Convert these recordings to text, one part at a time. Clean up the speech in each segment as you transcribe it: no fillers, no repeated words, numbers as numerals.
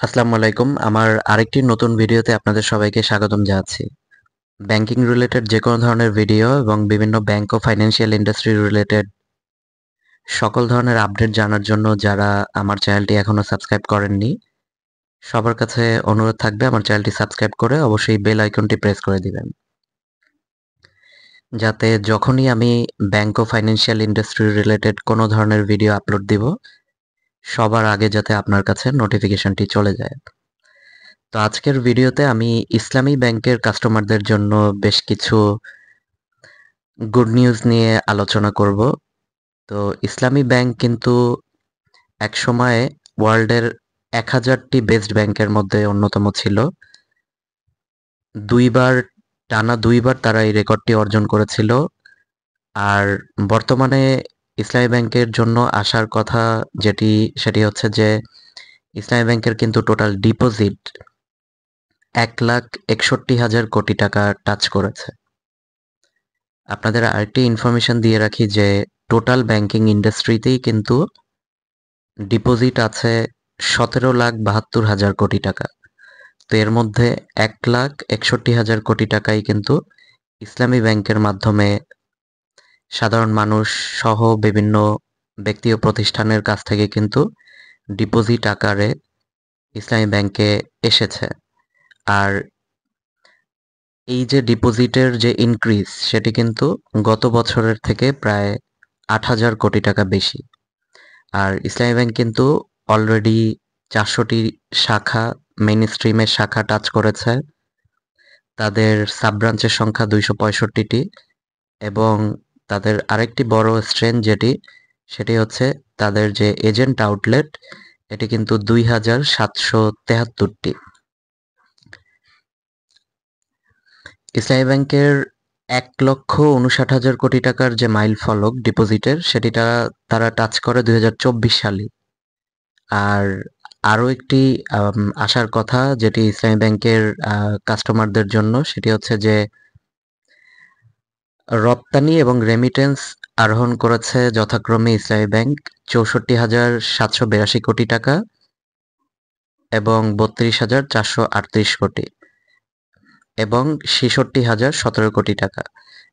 আসসালামু আলাইকুম। আমার আরেকটি নতুন ভিডিওতে আপনাদের সবাইকে স্বাগতম জানাচ্ছি। ব্যাংকিং রিলেটেড যে কোনো ধরনের ভিডিও এবং বিভিন্ন ব্যাংক ও ফাইন্যান্সিয়াল ইন্ডাস্ট্রি রিলেটেড সকল ধরনের আপডেট জানার জন্য যারা আমার চ্যানেলটি এখনো সাবস্ক্রাইব করেননি, সবার কাছে অনুরোধ থাকবে আমার চ্যানেলটি সাবস্ক্রাইব করে অবশ্যই বেল আইকনটি প্রেস করে দিবেন। যাতে যখনই আমি ব্যাংক ও ফাইন্যান্সিয়াল ইন্ডাস্ট্রি রিলেটেড কোনো ধরনের ভিডিও আপলোড দিব, সবার আগে যাতে আপনার কাছে নোটিফিকেশনটি চলে যায়। তো আজকের ভিডিওতে আমি ইসলামী ব্যাংকের কাস্টমারদের জন্য বেশ কিছু গুড নিউজ নিয়ে আলোচনা করব। তো ইসলামী ব্যাংক কিন্তু একসময়ে ওয়ার্ল্ডের 1000টি বেস্ট ব্যাংকের মধ্যে অন্যতম ছিল। দুইবার টানা দুইবার তারা এই রেকর্ডটি অর্জন করেছিল। আর বর্তমানে ইসলামী ব্যাংকের জন্য আসার কথা সেটি হচ্ছে যে ইসলামী ব্যাংকের কিন্তু টোটাল ডিপোজিট 1,61,000 কোটি টাকা টাচ করেছে। আপনাদের আরেকটি ইনফরমেশন দিয়ে রাখি যে টোটাল ব্যাংকিং ইন্ডাস্ট্রিতেই কিন্তু ডিপোজিট আছে 17,72,000 কোটি টাকা। তো এর মধ্যে 1,61,000 কোটি টাকাই কিন্তু ইসলামী ব্যাংকের মাধ্যমে সাধারণ মানুষ সহ বিভিন্ন ব্যক্তি ও প্রতিষ্ঠানের কাছ থেকে কিন্তু ডিপোজিট আকারে ইসলামী ব্যাংকে এসেছে। আর এই যে ডিপোজিটের যে ইনক্রিজ সেটি কিন্তু গত বছরের থেকে প্রায় 8,000 কোটি টাকা বেশি। আর ইসলামী ব্যাংক কিন্তু অলরেডি 400টি শাখা, মেইন স্ট্রিমের শাখা টাচ করেছে। তাদের সাব ব্রাঞ্চের সংখ্যা 265টি এবং তাদের আরেকটি বড় স্ট্রেংথ সেটি হচ্ছে তাদের যে এজেন্ট আউটলেট, এটি কিন্তু 2,773টি। ইসলামী ব্যাংকের 1,59,000 কোটি টাকার যে মাইল ফলক ডিপোজিটের তারা টাচ করে 2024 সালে। আর আরও একটি আসার কথা যেটি ইসলামী ব্যাংকের কাস্টমারদের জন্য, সেটি হচ্ছে যে রপ্তানি এবং রেমিটেন্স আরোহণ করেছে যথাক্রমে ইসলামী ব্যাংক 64,782 কোটি টাকা এবং 32,438 কোটি এবং 66,017 কোটি টাকা।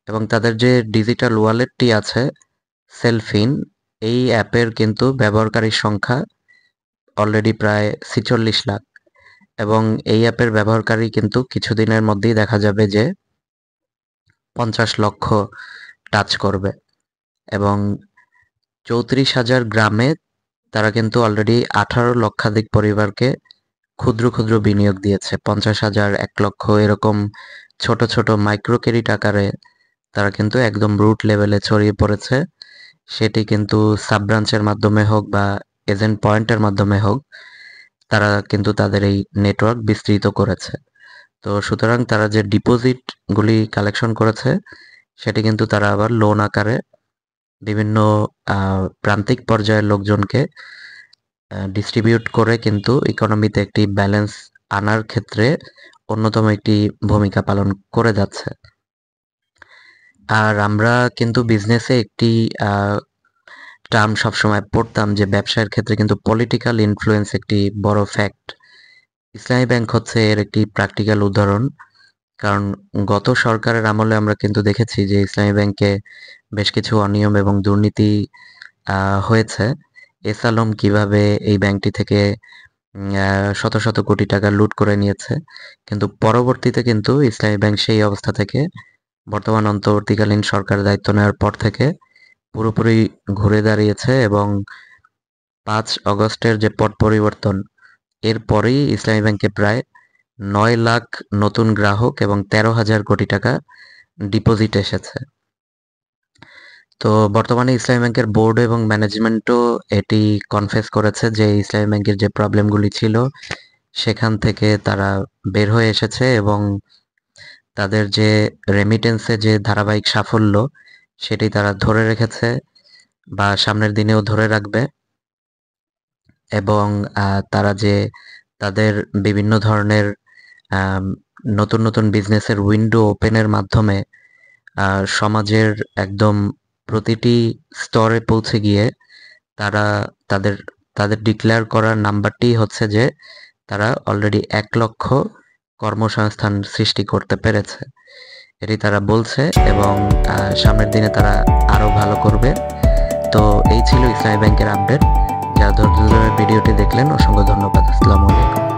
এবং তাদের যে ডিজিটাল ওয়ালেটটি আছে সেলফিন, এই অ্যাপের কিন্তু ব্যবহারকারীর সংখ্যা অলরেডি প্রায় 46 লাখ এবং এই অ্যাপের ব্যবহারকারী কিন্তু কিছুদিনের মধ্যেই দেখা যাবে যে 50 লক্ষ টাচ করবে এবং 34,000 গ্রামে তারা কিন্তু অলরেডি 18 লক্ষাধিক পরিবারকে ক্ষুদ্র ক্ষুদ্র বিনিয়োগ দিয়েছে। 50,000, 1 লক্ষ এরকম ছোট ছোট মাইক্রো ক্রেডিট আকারে তারা কিন্তু একদম রুট লেভেলে ছড়িয়ে পড়েছে। সেটি কিন্তু সাব ব্রাঞ্চের মাধ্যমে হোক বা এজেন্ট পয়েন্টের মাধ্যমে হোক, তারা কিন্তু তাদের এই নেটওয়ার্ক বিস্তৃত করেছে। তো সুতরাং তারা যে ডিপোজিটগুলি কালেকশন করেছে সেটি কিন্তু তারা আবার লোন আকারে বিভিন্ন প্রান্তিক পর্যায়ের লোকজনকে ডিস্ট্রিবিউট করে কিন্তু ইকোনমিতে একটি ব্যালেন্স আনার ক্ষেত্রে অন্যতম একটি ভূমিকা পালন করে যাচ্ছে। আর আমরা কিন্তু বিজনেসে একটি টার্ম সবসময় পড়তাম যে ব্যবসায়ের ক্ষেত্রে কিন্তু পলিটিক্যাল ইনফ্লুয়েন্স একটি বড় ফ্যাক্ট। ইসলামী ব্যাংক হচ্ছে এর একটি প্র্যাকটিক্যাল উদাহরণ। কারণ গত সরকারের আমলে আমরা কিন্তু দেখেছি যে ইসলামী ব্যাংকে বেশ কিছু অনিয়ম এবং দুর্নীতি হয়েছে। এস আলম কিভাবে এই ব্যাংকটি থেকে শত শত কোটি টাকা লুট করে নিয়েছে, কিন্তু পরবর্তীতে কিন্তু ইসলামী ব্যাংক সেই অবস্থা থেকে বর্তমান অন্তর্বর্তীকালীন সরকার দায়িত্ব নেওয়ার পর থেকে পুরোপুরি ঘুরে দাঁড়িয়েছে এবং 5 অগস্টের যে পট পরিবর্তন, এরপরেই ইসলামী ব্যাংকে প্রায় 9 লাখ নতুন গ্রাহক এবং 13,000 কোটি টাকা ডিপোজিট এসেছে। তো বর্তমানে ইসলামী ব্যাংকের বোর্ড এবং ম্যানেজমেন্টও এটি কনফেস করেছে যে ইসলামী ব্যাংকের যে প্রবলেমগুলি ছিল সেখান থেকে তারা বের হয়ে এসেছে এবং তাদের যে রেমিটেন্সে যে ধারাবাহিক সাফল্য সেটি তারা ধরে রেখেছে বা সামনের দিনেও ধরে রাখবে। এবং তারা যে তাদের বিভিন্ন ধরনের নতুন নতুন বিজনেসের উইন্ডো ওপেনের মাধ্যমে সমাজের একদম প্রতিটি স্তরে পৌঁছে গিয়ে তারা তাদের তাদের ডিক্লেয়ার করার নাম্বারটি হচ্ছে যে তারা অলরেডি 1 লক্ষ কর্মসংস্থান সৃষ্টি করতে পেরেছে। এটি তারা বলছে এবং সামনের দিনে তারা আরো ভালো করবে। তো এই ছিল ইসলামী ব্যাংকের আপডেট। যারা ধৈর্য ধরে ভিডিওটি দেখলেন অসংখ্য ধন্যবাদ। আসসালামু আলাইকুম।